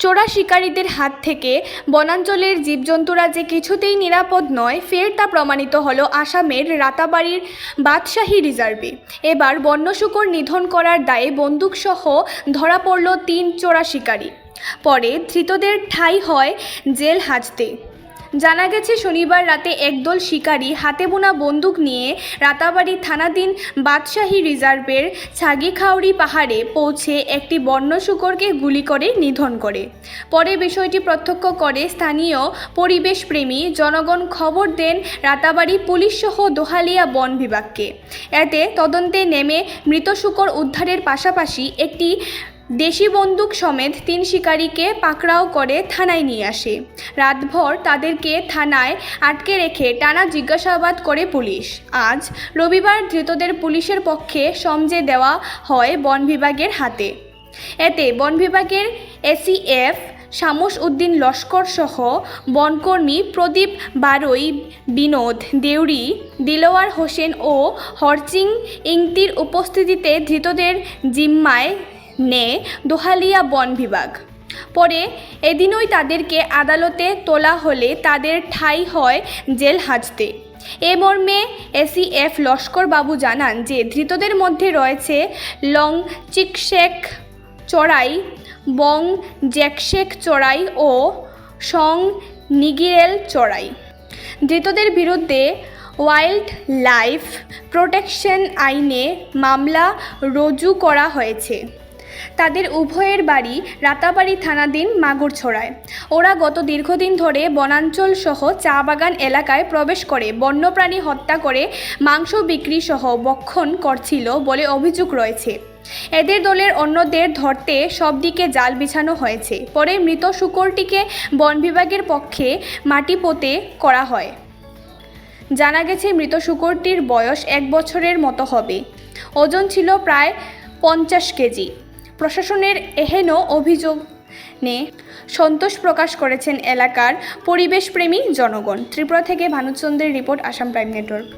চোরা শিকারীদের হাত থেকে বনাঞ্চলের জীবজন্তুরা যে কিছুতেই নিরাপদ নয়, ফের তা প্রমাণিত হলো আসামের রাতাবাড়ির বাদশাহী রিজার্ভে। এবার বন্য শূকর নিধন করার দায়ে বন্দুকসহ ধরা পড়ল 3 চোরা শিকারী। পরে ধৃতদের ঠাঁই হয় জেল হাজতে। জানা গেছে, শনিবার রাতে একদল শিকারী হাতে বোনা বন্দুক নিয়ে রাতাবাড়ি থানাধীন বাদশাহী রিজার্ভের ছাগিখাউড়ি পাহাড়ে পৌঁছে একটি বন্য শূকরকে গুলি করে নিধন করে। পরে বিষয়টি প্রত্যক্ষ করে স্থানীয় পরিবেশপ্রেমী জনগণ খবর দেন রাতাবাড়ি পুলিশসহ দোহালিয়া বন বিভাগকে। এতে তদন্তে নেমে মৃত শূকর উদ্ধারের পাশাপাশি একটি দেশি বন্দুক সমেত 3 শিকারীকে পাকড়াও করে থানায় নিয়ে আসে। রাতভর তাদেরকে থানায় আটকে রেখে টানা জিজ্ঞাসাবাদ করে পুলিশ। আজ রবিবার ধৃতদের পুলিশের পক্ষে সমঝে দেওয়া হয় বন বিভাগের হাতে। এতে বন বিভাগের এসিএফ শামস উদ্দিন লস্কর সহ বনকর্মী প্রদীপ বারৈ, বিনোদ দেউরি, দিলওয়ার হোসেন ও হরচিং ইংতির উপস্থিতিতে ধৃতদের জিম্মায় নেয় দোহালিয়া বন বিভাগ। পরে এদিনই তাদেরকে আদালতে তোলা হলে তাদের ঠাঁই হয় জেল হাজতে। এ মর্মে এসিএফ লস্কর বাবু জানান যে ধৃতদের মধ্যে রয়েছে লং চিকশেক চড়াই, বং জ্যাকশেক চড়াই ও সং নিগিরেল চড়াই। ধৃতদের বিরুদ্ধে ওয়াইল্ড লাইফ প্রোটেকশন আইনে মামলা রুজু করা হয়েছে। তাদের উভয়ের বাড়ি রাতাবাড়ি থানাধীন মাগুরছড়ায়। ওরা গত দীর্ঘদিন ধরে বনাঞ্চল সহ চা বাগান এলাকায় প্রবেশ করে বন্যপ্রাণী হত্যা করে মাংস বিক্রি সহ ভক্ষণ করছিল বলে অভিযোগ রয়েছে। এদের দলের অন্যদের ধরতে সব দিকে জাল বিছানো হয়েছে। পরে মৃত শূকরটিকে বন বিভাগের পক্ষে মাটি পোঁতে করা হয়। জানা গেছে, মৃত শূকরটির বয়স 1 বছরের মতো হবে। ওজন ছিল প্রায় 50 কেজি। প্রশাসনের এহেন অভিযোগে সন্তোষ প্রকাশ করেছেন এলাকার পরিবেশপ্রেমী জনগণ। ত্রিপুরা থেকে ভানুচন্দ্রের রিপোর্ট, আসাম প্রাইম নেটওয়ার্ক।